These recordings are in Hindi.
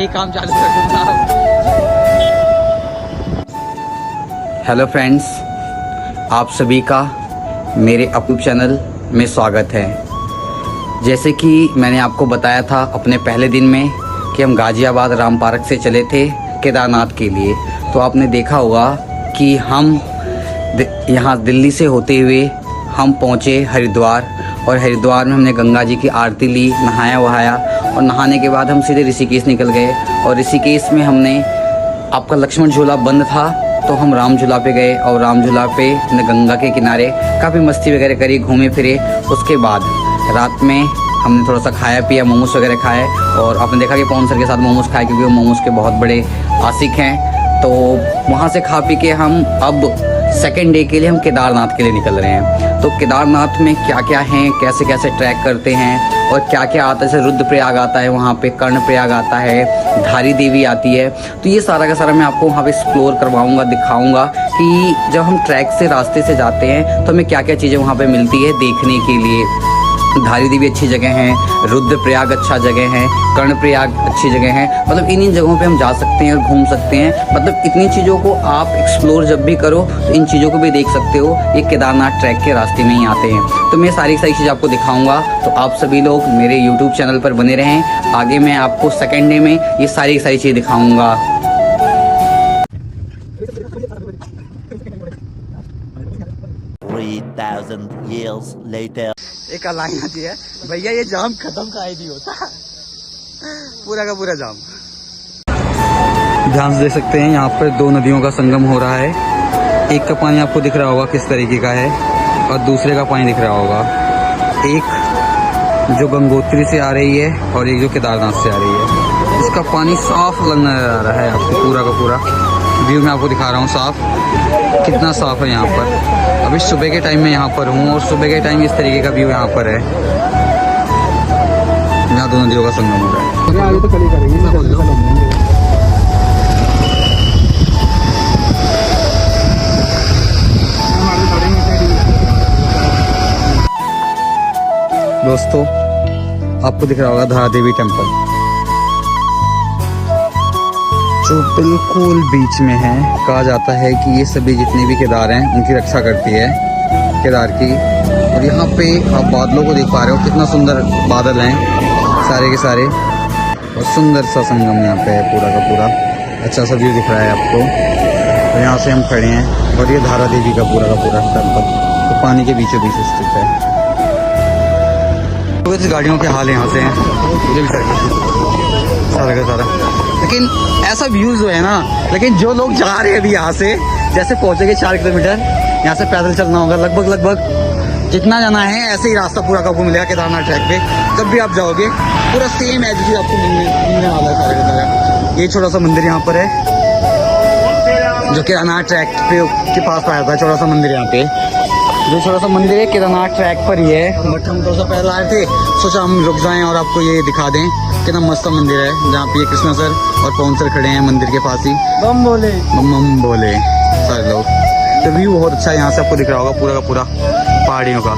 ही काम चालू कर दूंगा। हेलो फ्रेंड्स, आप सभी का मेरे अपने चैनल में स्वागत है। जैसे कि मैंने आपको बताया था अपने पहले दिन में कि हम गाज़ियाबाद राम पार्क से चले थे केदारनाथ के लिए, तो आपने देखा होगा कि हम यहाँ दिल्ली से होते हुए हम पहुँचे हरिद्वार, और हरिद्वार में हमने गंगा जी की आरती ली, नहाया वहाया, और नहाने के बाद हम सीधे ऋषिकेश निकल गए। और ऋषिकेश में हमने आपका लक्ष्मण झूला बंद था तो हम राम झूला पे गए, और राम झूला पे हमने गंगा के किनारे काफ़ी मस्ती वगैरह करी, घूमे फिरे। उसके बाद रात में हमने थोड़ा सा खाया पिया, मोमोज वगैरह खाए, और आपने देखा कि पवन सर के साथ मोमोज खाए क्योंकि वो मोमोज के बहुत बड़े आशिक हैं। तो वहाँ से खा पी के हम अब सेकेंड डे के लिए हम केदारनाथ के लिए निकल रहे हैं। तो केदारनाथ में क्या क्या हैं, कैसे कैसे ट्रैक करते हैं, और क्या क्या आता है, जैसे रुद्रप्रयाग आता है, वहाँ पे कर्णप्रयाग आता है, धारी देवी आती है, तो ये सारा का सारा मैं आपको वहाँ पे एक्सप्लोर करवाऊँगा, दिखाऊँगा कि जब हम ट्रैक से रास्ते से जाते हैं तो हमें क्या क्या चीज़ें वहाँ पे मिलती है देखने के लिए। धारी देवी अच्छी जगह है, रुद्रप्रयाग अच्छा जगह है, कर्णप्रयाग अच्छी जगह है, मतलब इन जगहों पे हम जा सकते हैं और घूम सकते हैं। मतलब इतनी चीज़ों को आप एक्सप्लोर जब भी करो तो इन चीज़ों को भी देख सकते हो। ये केदारनाथ ट्रैक के रास्ते में ही आते हैं, तो मैं सारी चीज़ आपको दिखाऊंगा। तो आप सभी लोग मेरे यूट्यूब चैनल पर बने रहें, आगे मैं आपको सेकेंड डे में ये सारी चीज़ें दिखाऊँगा। एक लाइन आती है, भैया ये जाम खत्म का ही नहीं होता, पूरा का पूरा जाम। ध्यान से देख सकते हैं यहाँ पर दो नदियों का संगम हो रहा है। एक का पानी आपको दिख रहा होगा किस तरीके का है, और दूसरे का पानी दिख रहा होगा। एक जो गंगोत्री से आ रही है और एक जो केदारनाथ से आ रही है। इसका पानी साफ नजर आ रहा है आपको, पूरा का पूरा व्यू मैं आपको दिखा रहा हूँ साफ, कितना साफ है यहाँ पर। अभी सुबह के टाइम में यहाँ पर हूँ, और सुबह के टाइम इस तरीके का व्यू यहाँ पर है। यहाँ दोनों नदियों का संगम हो रहा है। आगे तो कली करेंगे। दोस्तों आपको दिख रहा होगा धारा देवी टेम्पल, जो बिल्कुल बीच में है। कहा जाता है कि ये सभी जितने भी केदार हैं उनकी रक्षा करती है, केदार की। और यहाँ पे आप बादलों को देख पा रहे हो, कितना सुंदर बादल हैं सारे के सारे, और सुंदर सा संगम यहाँ पे है पूरा का पूरा। अच्छा सा व्यू दिख रहा है आपको। तो यहाँ से हम खड़े हैं, और ये धारा देवी का पूरा टेम्पल तो पानी के बीचों बीच स्थित है। तो इस गाड़ियों के हाल यहाँ से हैं, सारा का सारा। लेकिन ऐसा व्यू जो है ना, लेकिन जो लोग जा रहे हैं अभी यहाँ से, जैसे पहुँचेंगे 4 किलोमीटर, यहाँ से पैदल चलना होगा लगभग जितना जाना है, ऐसे ही रास्ता पूरा का आपको मिलेगा केदारनाथ ट्रैक पे। जब भी आप जाओगे पूरा सेम एज आपको मिलने वाला है सारा का सारा। ये छोटा सा मंदिर यहाँ पर है जो केदारनाथ ट्रैक पे के पास पाया था, छोटा सा मंदिर यहाँ पे। जो छोटा सा मंदिर है केदारनाथ ट्रैक पर ही है, बट हम थोड़ा सा पहले आए थे, सोचा हम रुक जाएं और आपको ये दिखा दें। कितना मस्त मंदिर है, जहाँ पे कृष्णा सर और पवन सर खड़े हैं मंदिर के पास ही, बम बोले सारे लोग। तो व्यू बहुत अच्छा है, यहाँ से आपको दिख रहा होगा पूरा का पूरा पहाड़ियों का।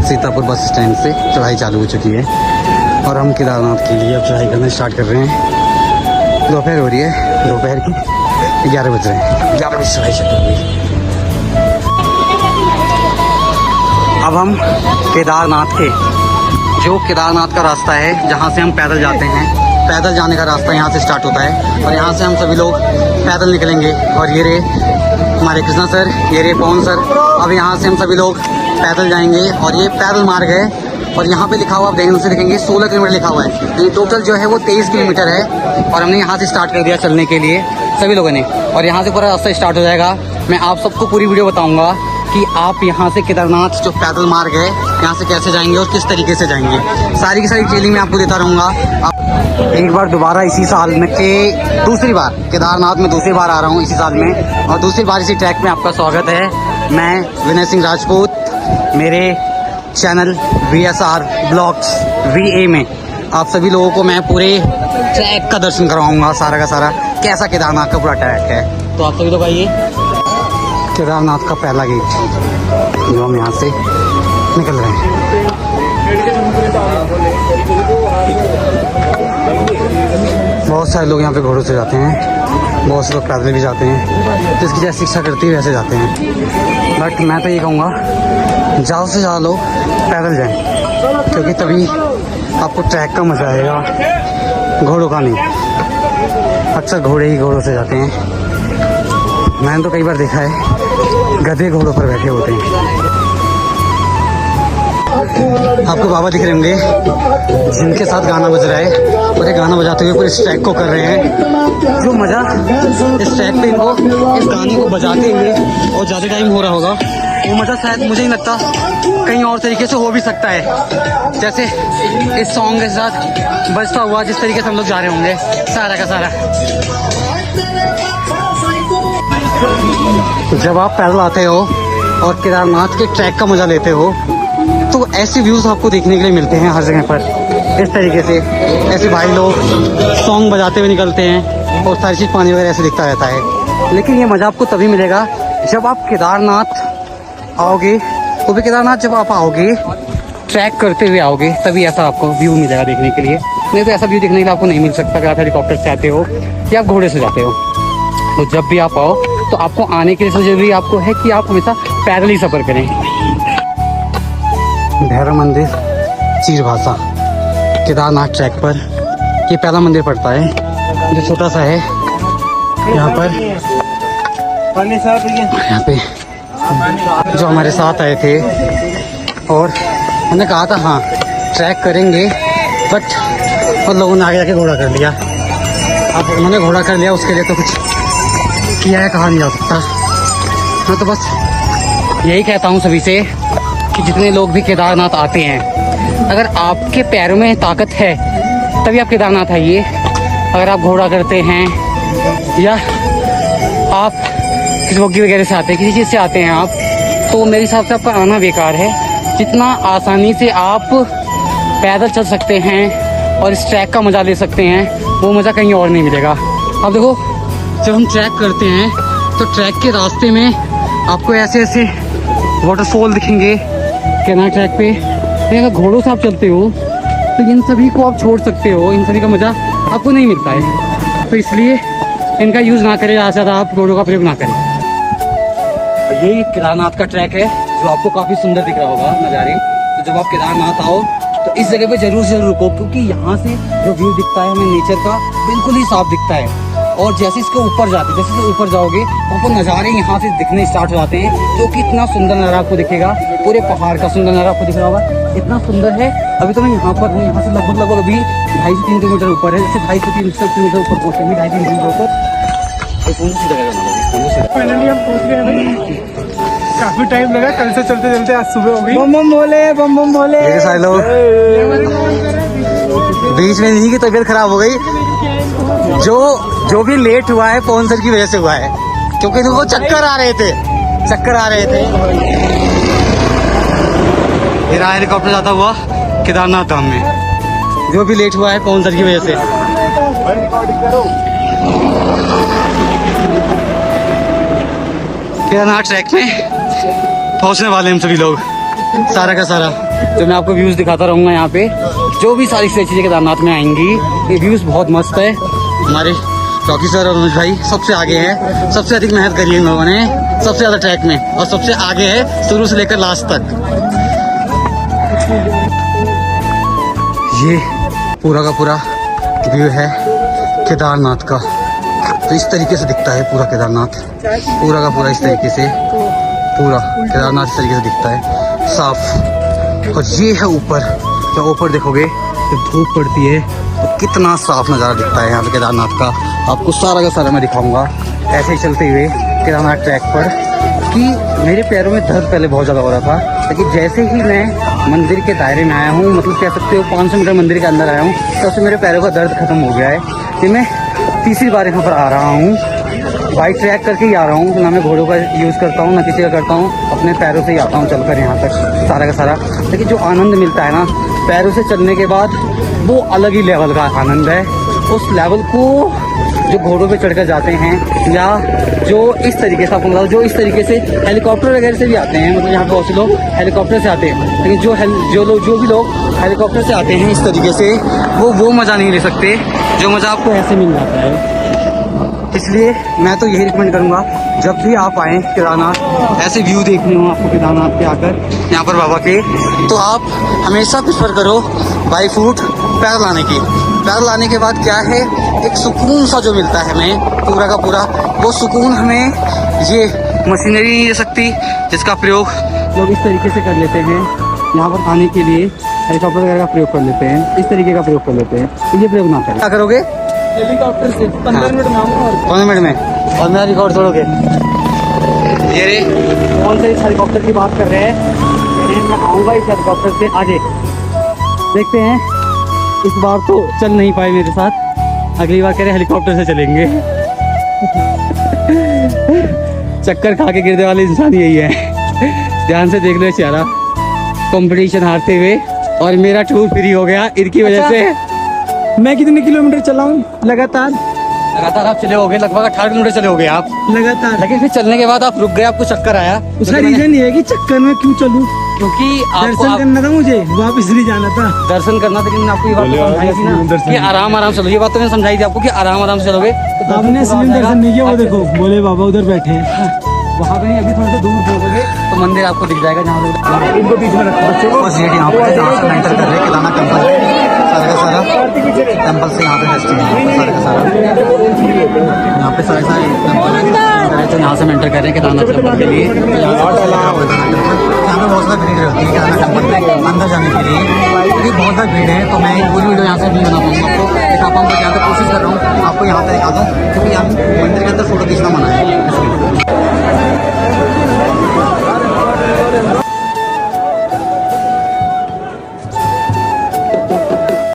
सीतापुर बस स्टैंड से चढ़ाई चालू हो चुकी है, और हम केदारनाथ के लिए अब चढ़ाई करना स्टार्ट कर रहे हैं। दोपहर हो रही है, दोपहर की 11 बज रहे हैं, 11 बजे चढ़ाई शुरू हुई। अब हम केदारनाथ का रास्ता है जहाँ से हम पैदल जाते हैं, पैदल जाने का रास्ता यहाँ से स्टार्ट होता है, और यहाँ से हम सभी लोग पैदल निकलेंगे। और ये रे हमारे कृष्णा सर, ये रे पवन सर। अब यहाँ से हम सभी लोग पैदल जाएंगे, और ये पैदल मार्ग है, और यहाँ पे लिखा हुआ आप देखने से देखेंगे 16 किलोमीटर लिखा हुआ है। ये टोटल जो है वो 23 किलोमीटर है, और हमने यहाँ से स्टार्ट कर दिया चलने के लिए सभी लोगों ने, और यहाँ से पूरा रास्ता स्टार्ट हो जाएगा। मैं आप सबको पूरी वीडियो बताऊँगा कि आप यहाँ से केदारनाथ जो पैदल मार्ग है यहाँ से कैसे जाएंगे और किस तरीके से जाएंगे। सारी की सारी डिटेलिंग मैं आपको देता रहूँगा। आप एक बार दोबारा इसी साल में दूसरी बार केदारनाथ में दूसरी बार आ रहा हूँ इसी साल में, और दूसरी बार इसी ट्रैक में आपका स्वागत है। मैं विनय सिंह राजपूत, मेरे चैनल VSR ब्लॉग्स VA में आप सभी लोगों को मैं पूरे ट्रैक का दर्शन करवाऊँगा, सारा का सारा कैसा केदारनाथ का पूरा ट्रैक है। तो आप सभी लोग आइए। केदारनाथ का पहला गेट जो हम यहाँ से निकल रहे हैं। बहुत सारे लोग यहाँ पे घोड़ों से जाते हैं, बहुत से लोग पैदल भी जाते हैं, जिसकी जैसे शिक्षा करती है वैसे जाते हैं। बट मैं तो ये कहूँगा ज़्यादा से ज़्यादा लोग पैदल जाएं, क्योंकि तभी आपको ट्रैक का मज़ा आएगा, घोड़ों का नहीं। अक्सर घोड़े ही घोड़ों से जाते हैं। मैंने तो कई बार देखा है गधे घोड़ों पर बैठे होते हैं। आपको बाबा दिख रहे होंगे जिनके साथ गाना बज रहा है, और ये गाना बजाते हुए पूरे इस ट्रैक को कर रहे हैं। जो मज़ा इस ट्रैक पे इनको इस गाने को बजाते हुए और ज़्यादा टाइम हो रहा होगा, वो मज़ा शायद मुझे नहीं लगता कहीं और तरीके से हो भी सकता है। जैसे इस सॉन्ग के साथ बजता हुआ जिस तरीके से हम लोग जा रहे होंगे सारा का सारा। जब आप पैदल आते हो और केदारनाथ के ट्रैक का मज़ा लेते हो, तो ऐसे व्यूज़ आपको देखने के लिए मिलते हैं हर जगह पर। इस तरीके से ऐसे भाई लोग सॉन्ग बजाते हुए निकलते हैं और सारी चीज़ पानी वगैरह ऐसे दिखता रहता है। लेकिन ये मज़ा आपको तभी मिलेगा जब आप केदारनाथ आओगे, वो भी केदारनाथ जब आप आओगे ट्रैक करते हुए आओगे, तभी ऐसा आपको व्यू मिलेगा देखने के लिए। नहीं तो ऐसा व्यू देखने के लिए आपको नहीं मिल सकता अगर आप हेलीकॉप्टर से आते हो या आप घोड़े से जाते हो। तो जब भी आप आओ तो आपको आने के लिए सबसे जरूरी आपको है कि आप हमेशा पैदल ही सफ़र करें। भैरव मंदिर चीरभाषा केदारनाथ ट्रैक पर ये पहला मंदिर पड़ता है, जो छोटा सा है। यहाँ पर यहाँ पे जो हमारे साथ आए थे और हमने कहा था हाँ ट्रैक करेंगे, बट उन लोगों ने आगे जाके घोड़ा कर लिया। अब उन्होंने घोड़ा कर लिया, उसके लिए तो कुछ किया है कहा नहीं जा सकता। मैं तो बस यही कहता हूँ सभी से कि जितने लोग भी केदारनाथ आते हैं, अगर आपके पैरों में ताकत है तभी आप केदारनाथ आइए। अगर आप घोड़ा करते हैं या आप किसी बग्गी वगैरह से आते हैं, किसी चीज़ से आते हैं आप, तो मेरे हिसाब से आपका आना बेकार है। जितना आसानी से आप पैदल चल सकते हैं और इस ट्रैक का मज़ा ले सकते हैं, वो मज़ा कहीं और नहीं मिलेगा। अब देखो जब हम ट्रैक करते हैं तो ट्रैक के रास्ते में आपको ऐसे ऐसे वाटरफॉल दिखेंगे केदारनाथ ट्रैक पे। अगर घोड़ों से आप चलते हो तो इन सभी को आप छोड़ सकते हो, इन सभी का मज़ा आपको नहीं मिलता है। तो इसलिए इनका यूज़ ना करें, ज़्यादा से ज़्यादा आप घोड़ों का प्रयोग ना करें। यही केदारनाथ का ट्रैक है जो आपको काफ़ी सुंदर दिख रहा होगा नज़ारे। तो जब आप केदारनाथ आओ तो इस जगह पे जरूर से रुको, क्योंकि यहाँ से जो व्यू दिखता है हमें नेचर का बिल्कुल ही साफ दिखता है। और जैसे इसके ऊपर जाते जैसे इसके ऊपर जाओगे तो आपको नज़ारे यहाँ से दिखने स्टार्ट हो जाते हैं, जो कि इतना सुंदर नज़ारा आपको दिखेगा। पूरे पहाड़ का सुंदर नज़ारा आपको दिख रहा होगा, इतना सुंदर है। अभी तो मैं यहाँ पर हूँ, यहाँ से लगभग अभी 2.5 से 3 किलोमीटर ऊपर है। जैसे 2.5 से 3 किलोमीटर ऊपर पहुँचेंगे, 2.5 से 3 किलोमीटर ऊपर। फाइनली हम पहुंच गए हैं। काफी टाइम लगा, कल से चलते चलते आज सुबह हो गई। बम बम बोले, बम बम बोले। ये सारे लोग बीच में नहीं की तबीयत खराब हो गई। जो भी लेट हुआ है पवन सर की वजह से हुआ है, क्योंकि इनको चक्कर आ रहे थे। मेरा हेलीकॉप्टर जाता हुआ केदारनाथ धाम में, जो भी लेट हुआ है पवन सर की वजह से। केदारनाथ ट्रैक में पहुंचने वाले हम सभी लोग, सारा का सारा। जो मैं आपको व्यूज़ दिखाता रहूँगा यहाँ पे, जो भी सारी चीज़ें केदारनाथ में आएंगी, ये व्यूज़ बहुत मस्त है। हमारे रॉकी सर और अनुज भाई सबसे आगे हैं, सबसे अधिक मेहनत करी है इन लोगों ने, सबसे ज़्यादा ट्रैक में, और सबसे आगे है शुरू से लेकर लास्ट तक। ये पूरा का पूरा व्यू है केदारनाथ का। तो इस तरीके से दिखता है पूरा केदारनाथ, पूरा का पूरा इस तरीके से, पूरा केदारनाथ इस तरीके से दिखता है साफ। और ये है ऊपर, जब ऊपर देखोगे तो धूप पड़ती है तो कितना साफ नज़ारा दिखता है यहाँ पे केदारनाथ का। आपको सारा का सारा मैं दिखाऊंगा ऐसे ही चलते हुए केदारनाथ ट्रैक पर, कि मेरे पैरों में दर्द पहले बहुत ज़्यादा हो रहा था, लेकिन जैसे ही मैं मंदिर के दायरे में आया हूँ, मतलब कह सकते हो 500 मीटर मंदिर के अंदर आया हूँ, तब से मेरे पैरों का दर्द खत्म हो गया है। कि मैं तीसरी बार यहाँ पर आ रहा हूँ, बाइक ट्रैक करके ही आ रहा हूँ, ना मैं घोड़ों का यूज़ करता हूँ ना किसी का करता हूँ, अपने पैरों से ही आता हूँ चलकर यहाँ तक सारा का सारा। लेकिन जो आनंद मिलता है ना पैरों से चलने के बाद, वो अलग ही लेवल का आनंद है। उस लेवल को जो घोड़ों पे चढ़कर जाते हैं, या जो इस तरीके से आपको मतलब जो इस तरीके से हेलीकॉप्टर वगैरह से भी आते हैं, मतलब यहाँ पे बहुत से लोग हेलीकॉप्टर से आते हैं, लेकिन जो भी लोग हेलीकॉप्टर से आते हैं इस तरीके से, वो मज़ा नहीं ले सकते जो मज़ा आपको ऐसे मिल जाता है। इसलिए मैं तो यही रिकमेंड करूँगा, जब भी आप आएँ केदारनाथ, ऐसे व्यू देखने हो आपको केदारनाथ पे आकर यहाँ पर बाबा के, तो आप हमेशा प्रेफर करो बाई फुट पैदल आने की। पैदल आने के बाद क्या है, एक सुकून सा जो मिलता है हमें पूरा का पूरा, वो सुकून हमें ये मशीनरी नहीं दे सकती, जिसका प्रयोग लोग इस तरीके से कर लेते हैं। यहाँ पर आने के लिए हेलीकॉप्टर वगैरह का प्रयोग कर लेते हैं, इस तरीके का प्रयोग कर लेते हैं। तो ये प्रयोग ना करें। क्या करोगे? हेलीकॉप्टर से 15 मिनट में आऊंगा। 15 मिनट में? और मेरा रिकॉर्ड तोड़ोगे? ये रे कौन से इस हेलीकॉप्टर की बात कर रहे हैं? मैं आऊँगा इस हेलीकॉप्टर से आगे, देखते हैं। इस बार तो चल नहीं पाए मेरे साथ, अगली बार कह रहे हेलीकॉप्टर से चलेंगे। चक्कर खा के गिरने वाले इंसान यही है। ध्यान से देख लो चेहरा, कंपटीशन हारते हुए, और मेरा टूर फ्री हो गया इनकी वजह से। मैं कितने किलोमीटर चलाऊं लगातार? लगातार आप चले होगे, लगभग 18 किलोमीटर चले होगे आप लगातार। लेकिन फिर चलने के बाद आप रुक गए, आपको चक्कर आया। उसका रीजन ये है कि चक्कर में क्यों चलूं, क्योंकि दर्शन करना था मुझे, वापस नहीं जाना था। दर्शन करना था, लेकिन मैंने आपको ये बात तो समझाई थी ना कि आराम आराम से चलो। ये बात तो मैंने समझाई थी आपको कि आराम आराम से चलोगे तो आपने असली में दर्शन नहीं किया। वो देखो बोले बाबा उधर बैठे हैं, वहाँ पे नहीं, अभी थोड़ा सा दूर पहुँचोगे तो मंदिर आपको दिख जाएगा जहाँ पे इनको बीच में रखो बच्चे को। बस ये यहाँ पर एंटर कर रहे हैं केदारनाथ टेम्पल, सारा का सारा टेम्पल से यहाँ पे फेस्टिवल है, सारा का सारा यहाँ पे सारे सारे टेम्पल है। तो यहाँ से हम एंटर कर रहे हैं केदारनाथ टेम्पल के लिए। यहाँ पे बहुत ज़्यादा भीड़ होती है केदारनाथ टेम्पल पे अंदर जाने के लिए, क्योंकि बहुत ज़्यादा भीड़ है। तो मैं पूरी वीडियो यहाँ से नहीं बना पाऊँगा आपको, दिखा पाऊँगा। यहाँ पे कोशिश कर रहा हूँ आपको यहाँ पे दिखा दूँ, क्योंकि यहाँ मंदिर के अंदर फोटो खींचना मना है।